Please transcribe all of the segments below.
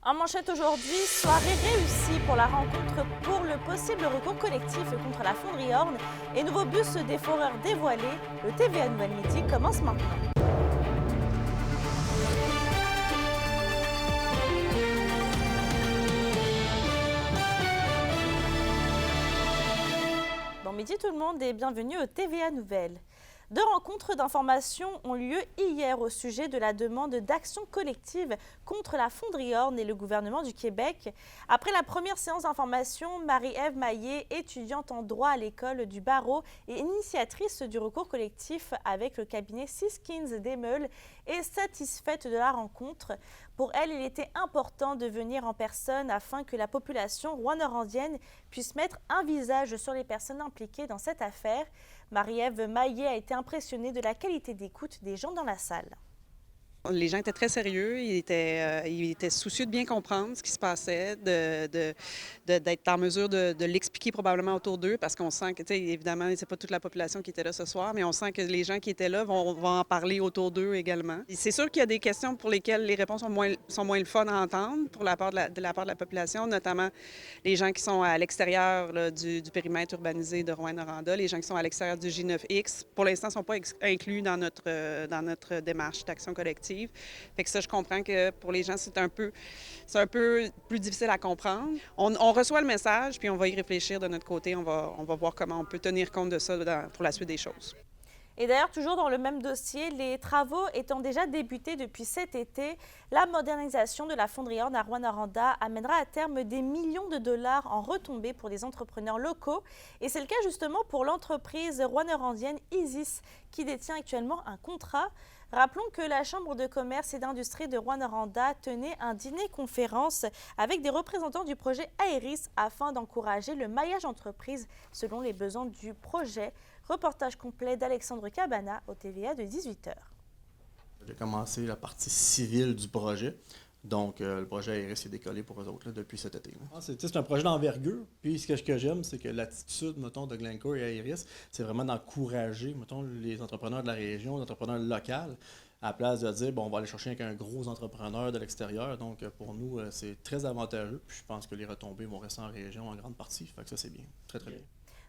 En manchette aujourd'hui, soirée réussie pour la rencontre pour le possible recours collectif contre la fonderie Orne et nouveau bus des foreurs dévoilé. Le TVA Nouvelle Midi commence maintenant. Bon midi tout le monde et bienvenue au TVA Nouvelle. Deux rencontres d'information ont lieu hier au sujet de la demande d'action collective contre la fonderie Orne et le gouvernement du Québec. Après la première séance d'information, Marie-Ève Maillet, étudiante en droit à l'école du barreau et initiatrice du recours collectif avec le cabinet Siskins Demel, est satisfaite de la rencontre. Pour elle, il était important de venir en personne afin que la population rouyn-norandienne puisse mettre un visage sur les personnes impliquées dans cette affaire. Marie-Ève Maillet a été impressionnée de la qualité d'écoute des gens dans la salle. Les gens étaient très sérieux, ils étaient soucieux de bien comprendre ce qui se passait, d'être en mesure de l'expliquer probablement autour d'eux, parce qu'on sent que, évidemment, c'est pas toute la population qui était là ce soir, mais on sent que les gens qui étaient là vont en parler autour d'eux également. C'est sûr qu'il y a des questions pour lesquelles les réponses sont moins le fun à entendre pour la part de la population, notamment les gens qui sont à l'extérieur là, du périmètre urbanisé de Rouyn-Noranda, les gens qui sont à l'extérieur du J9X, pour l'instant, ne sont pas inclus dans notre démarche d'action collective. Fait que ça, je comprends que pour les gens, c'est un peu plus difficile à comprendre. On reçoit le message, puis on va y réfléchir de notre côté. On va voir comment on peut tenir compte de ça pour la suite des choses. Et d'ailleurs, toujours dans le même dossier, les travaux étant déjà débutés depuis cet été, la modernisation de la fonderie Orne à Rouyn-Noranda amènera à terme des millions de dollars en retombées pour des entrepreneurs locaux. Et c'est le cas justement pour l'entreprise rouyn-norandienne Isis, qui détient actuellement un contrat. Rappelons que la Chambre de commerce et d'industrie de Rouyn-Noranda tenait un dîner-conférence avec des représentants du projet Aeris afin d'encourager le maillage entreprise selon les besoins du projet. Reportage complet d'Alexandre Cabana au TVA de 18h. J'ai commencé la partie civile du projet. Donc, le projet Aeris est décollé pour eux autres là, depuis cet été. C'est un projet d'envergure. Puis, ce que j'aime, c'est que l'attitude, mettons, de Glencore et Aeris, c'est vraiment d'encourager, mettons, les entrepreneurs de la région, les entrepreneurs locaux, à la place de dire, bon, on va aller chercher avec un gros entrepreneur de l'extérieur. Donc, pour nous, c'est très avantageux. Puis, je pense que les retombées vont rester en région en grande partie. Fait que ça, c'est bien. Très, très bien.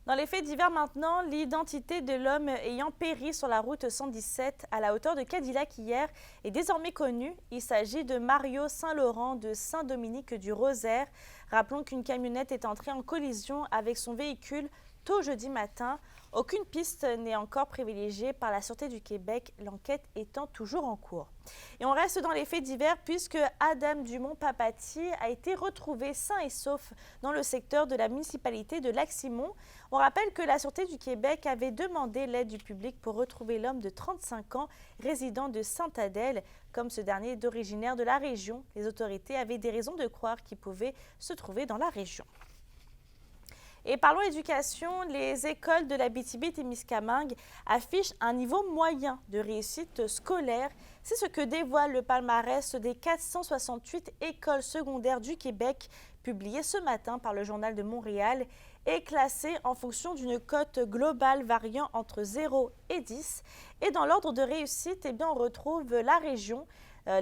Dans les faits divers maintenant, l'identité de l'homme ayant péri sur la route 117 à la hauteur de Cadillac hier est désormais connue. Il s'agit de Mario Saint-Laurent de Saint-Dominique-du-Rosaire. Rappelons qu'une camionnette est entrée en collision avec son véhicule tôt jeudi matin. Aucune piste n'est encore privilégiée par la Sûreté du Québec, l'enquête étant toujours en cours. Et on reste dans les faits divers puisque Adam Dumont-Papati a été retrouvé sain et sauf dans le secteur de la municipalité de Lac-Simon. On rappelle que la Sûreté du Québec avait demandé l'aide du public pour retrouver l'homme de 35 ans, résident de Sainte-Adèle. Comme ce dernier est originaire de la région, les autorités avaient des raisons de croire qu'il pouvait se trouver dans la région. Et parlons éducation, les écoles de l'Abitibi-Témiscamingue affichent un niveau moyen de réussite scolaire. C'est ce que dévoile le palmarès des 468 écoles secondaires du Québec, publié ce matin par le Journal de Montréal, et classé en fonction d'une cote globale variant entre 0 et 10. Et dans l'ordre de réussite, on retrouve la région.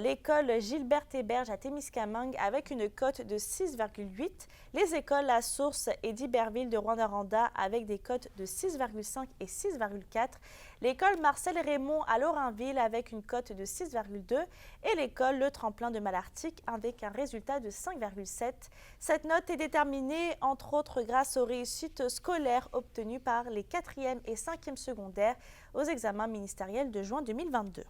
L'école Gilbert-Héberge à Témiscamingue avec une cote de 6,8. Les écoles La Source et d'Iberville de Rouyn-Noranda avec des cotes de 6,5 et 6,4. L'école Marcel-Raymond à Lorrainville avec une cote de 6,2. Et l'école Le Tremplin de Malartic avec un résultat de 5,7. Cette note est déterminée entre autres grâce aux réussites scolaires obtenues par les 4e et 5e secondaires aux examens ministériels de juin 2022.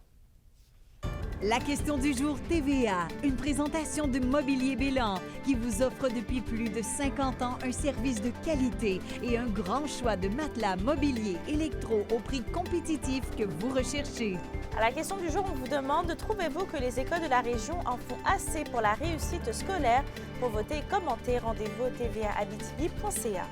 La question du jour TVA, une présentation de Mobilier Bélan qui vous offre depuis plus de 50 ans un service de qualité et un grand choix de matelas mobilier électro au prix compétitif que vous recherchez. À la question du jour, on vous demande, trouvez-vous que les écoles de la région en font assez pour la réussite scolaire? Pour voter et commenter, rendez-vous au tvaabitibi.ca.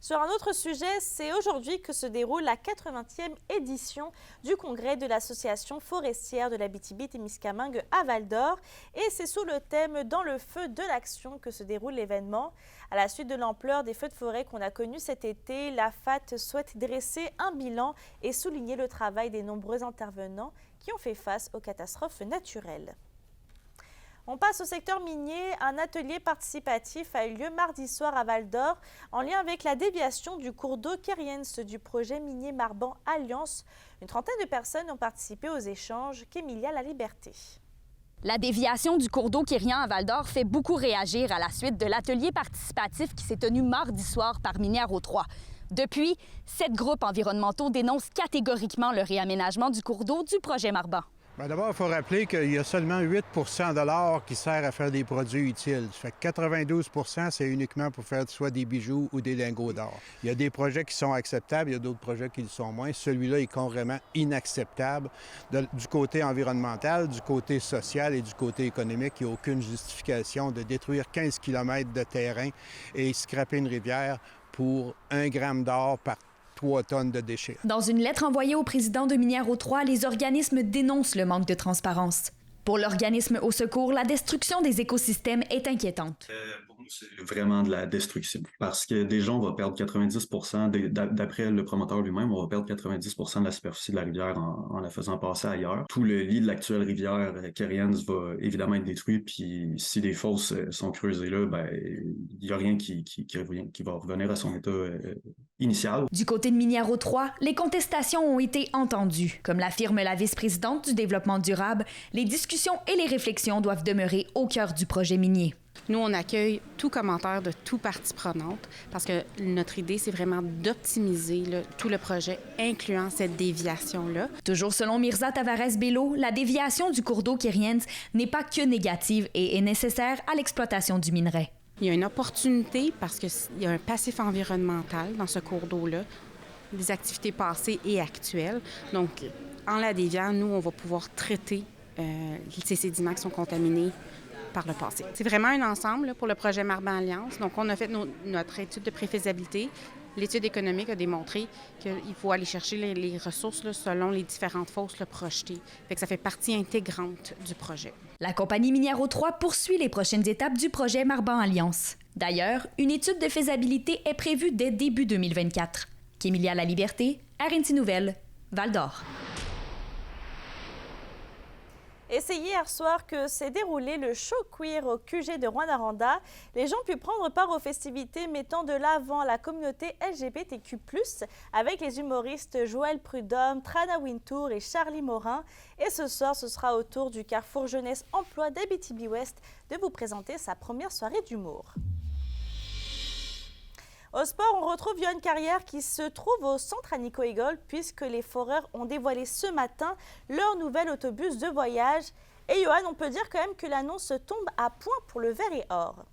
Sur un autre sujet, c'est aujourd'hui que se déroule la 80e édition du congrès de l'association forestière de l'Abitibi-Témiscamingue à Val-d'Or. Et c'est sous le thème « Dans le feu de l'action » que se déroule l'événement. À la suite de l'ampleur des feux de forêt qu'on a connus cet été, la FAT souhaite dresser un bilan et souligner le travail des nombreux intervenants qui ont fait face aux catastrophes naturelles. On passe au secteur minier. Un atelier participatif a eu lieu mardi soir à Val-d'Or en lien avec la déviation du cours d'eau Keriens du projet minier Marban Alliance. Une trentaine de personnes ont participé aux échanges. Qu'Emilia La Liberté. La déviation du cours d'eau Keriens à Val-d'Or fait beaucoup réagir à la suite de l'atelier participatif qui s'est tenu mardi soir par Minière 3. Depuis, 7 groupes environnementaux dénoncent catégoriquement le réaménagement du cours d'eau du projet Marban. Bien, d'abord, il faut rappeler qu'il y a seulement 8 de l'or qui sert à faire des produits utiles. Ça fait que 92 c'est uniquement pour faire soit des bijoux ou des lingots d'or. Il y a des projets qui sont acceptables, il y a d'autres projets qui le sont moins. Celui-là est carrément inacceptable. Du côté environnemental, du côté social et du côté économique, il n'y a aucune justification de détruire 15 km de terrain et scraper une rivière pour 1 gramme d'or par 3 tonnes de déchets. Dans une lettre envoyée au président de Minière 3, les organismes dénoncent le manque de transparence. Pour l'organisme Au Secours, la destruction des écosystèmes est inquiétante. Pour nous, c'est vraiment de la destruction. Parce que déjà, on va perdre 90 d'après le promoteur lui-même, on va perdre 90 de la superficie de la rivière en la faisant passer ailleurs. Tout le lit de l'actuelle rivière Keriens va évidemment être détruit. Puis si des fosses sont creusées là, ben il n'y a rien qui va revenir à son état initial. Du côté de Minière 3, les contestations ont été entendues. Comme l'affirme la vice-présidente du développement durable, les discussions et les réflexions doivent demeurer au cœur du projet minier. Nous, on accueille tout commentaire de toute partie prenante parce que notre idée, c'est vraiment d'optimiser tout le projet, incluant cette déviation-là. Toujours selon Mirza Tavares-Bello, la déviation du cours d'eau Keriens n'est pas que négative et est nécessaire à l'exploitation du minerai. Il y a une opportunité parce qu'il y a un passif environnemental dans ce cours d'eau-là, des activités passées et actuelles. Donc, en la déviant, nous, on va pouvoir traiter ces sédiments qui sont contaminés par le passé. C'est vraiment un ensemble pour le projet Marban Alliance. Donc, on a fait notre étude de préfaisabilité. L'étude économique a démontré qu'il faut aller chercher les ressources selon les différentes fosses projetées. Fait que ça fait partie intégrante du projet. La compagnie Minière 3 poursuit les prochaines étapes du projet Marban Alliance. D'ailleurs, une étude de faisabilité est prévue dès début 2024. Qu'Emilia La Liberté, RNC Nouvelles, Val-d'Or. Et c'est hier soir que s'est déroulé le show queer au QG de Rwanda. Les gens pu prendre part aux festivités mettant de l'avant la communauté LGBTQ+, avec les humoristes Joël Prudhomme, Trana Wintour et Charlie Morin. Et ce soir, ce sera au tour du Carrefour Jeunesse Emploi d'Abitibi-Ouest de vous présenter sa première soirée d'humour. Au sport, on retrouve Johan Carrière qui se trouve au centre Annico Eagle puisque les foreurs ont dévoilé ce matin leur nouvel autobus de voyage. Et Johan, on peut dire quand même que l'annonce tombe à point pour le vert et or.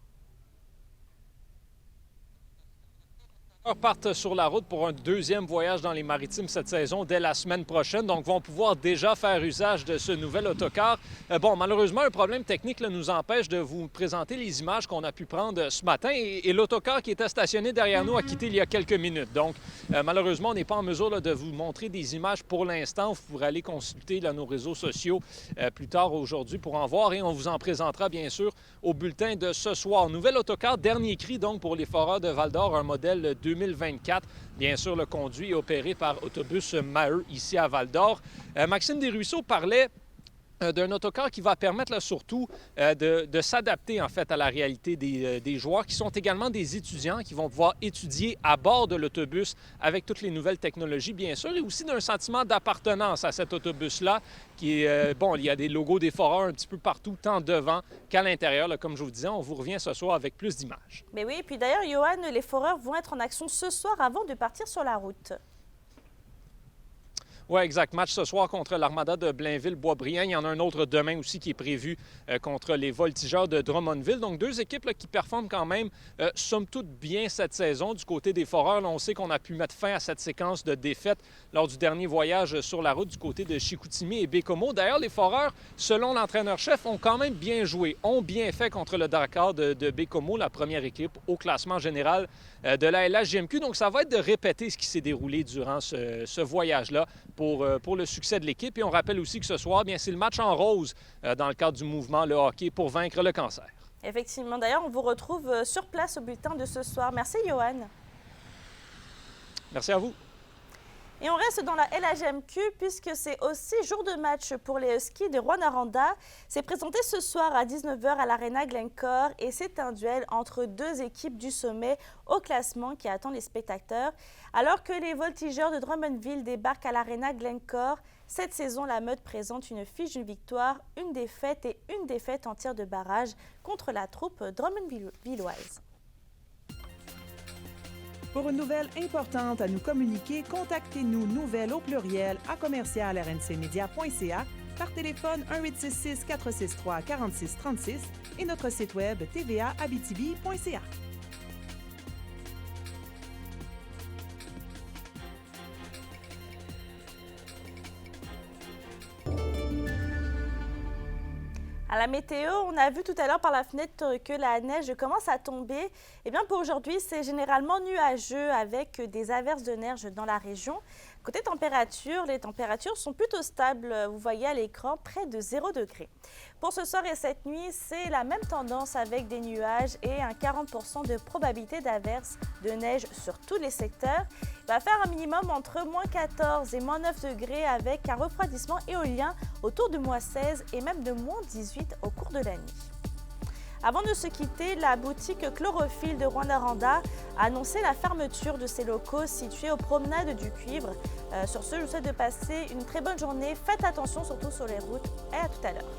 Partent sur la route pour un deuxième voyage dans les maritimes cette saison dès la semaine prochaine, donc vont pouvoir déjà faire usage de ce nouvel autocar. Bon, malheureusement, un problème technique nous empêche de vous présenter les images qu'on a pu prendre ce matin et l'autocar qui était stationné derrière nous a quitté il y a quelques minutes. Donc, malheureusement, on n'est pas en mesure de vous montrer des images pour l'instant. Vous pourrez aller consulter nos réseaux sociaux plus tard aujourd'hui pour en voir et on vous en présentera bien sûr au bulletin de ce soir. Nouvel autocar, dernier cri donc pour les foreurs de Val-d'Or, un modèle 2024. Bien sûr, le conduit et opéré par Autobus Maheu ici à Val-d'Or. Maxime Desruisseaux parlait d'un autocar qui va permettre surtout de s'adapter en fait à la réalité des joueurs qui sont également des étudiants qui vont pouvoir étudier à bord de l'autobus avec toutes les nouvelles technologies bien sûr et aussi d'un sentiment d'appartenance à cet autobus-là qui est, bon, il y a des logos des foreurs un petit peu partout, tant devant qu'à l'intérieur. Comme je vous disais, on vous revient ce soir avec plus d'images. Mais oui, et puis d'ailleurs, Johan, les foreurs vont être en action ce soir avant de partir sur la route. Oui, exact. Match ce soir contre l'Armada de Blainville-Boisbriand. Il y en a un autre demain aussi qui est prévu contre les Voltigeurs de Drummondville. Donc, deux équipes là, qui performent quand même, somme toute, bien cette saison. Du côté des Foreurs, là, on sait qu'on a pu mettre fin à cette séquence de défaites lors du dernier voyage sur la route du côté de Chicoutimi et Bécomo. D'ailleurs, les Foreurs, selon l'entraîneur-chef, ont quand même bien joué, ont bien fait contre le Dakar de Bécomo, la première équipe au classement général de la LHJMQ. Donc, ça va être de répéter ce qui s'est déroulé durant ce voyage-là pour le succès de l'équipe. Et on rappelle aussi que ce soir, bien, c'est le match en rose dans le cadre du mouvement Le Hockey pour vaincre le cancer. Effectivement. D'ailleurs, on vous retrouve sur place au bulletin de ce soir. Merci, Johan. Merci à vous. Et on reste dans la LHJMQ puisque c'est aussi jour de match pour les Huskies de Rouyn-Noranda. C'est présenté ce soir à 19h à l'Arena Glencore et c'est un duel entre deux équipes du sommet au classement qui attend les spectateurs. Alors que les Voltigeurs de Drummondville débarquent à l'Arena Glencore, cette saison, la Meute présente une fiche d'une victoire, une défaite et une défaite en tir de barrage contre la troupe drummondvilloise. Pour une nouvelle importante à nous communiquer, contactez-nous nouvelles au pluriel à commercial-rncmedia.ca, par téléphone 1-866-463-4636 et notre site web tvaabitibi.ca. À la météo, on a vu tout à l'heure par la fenêtre que la neige commence à tomber. Eh bien, pour aujourd'hui, c'est généralement nuageux avec des averses de neige dans la région. Côté température, les températures sont plutôt stables. Vous voyez à l'écran près de 0 degré. Pour ce soir et cette nuit, c'est la même tendance avec des nuages et un 40% de probabilité d'averses de neige sur tous les secteurs. Il va faire un minimum entre moins 14 et moins 9 degrés avec un refroidissement éolien autour de moins 16 et même de moins 18 au cours de la nuit. Avant de se quitter, la boutique Chlorophylle de Rouyn-Noranda a annoncé la fermeture de ses locaux situés aux promenades du Cuivre. Sur ce, je vous souhaite de passer une très bonne journée. Faites attention surtout sur les routes et à tout à l'heure.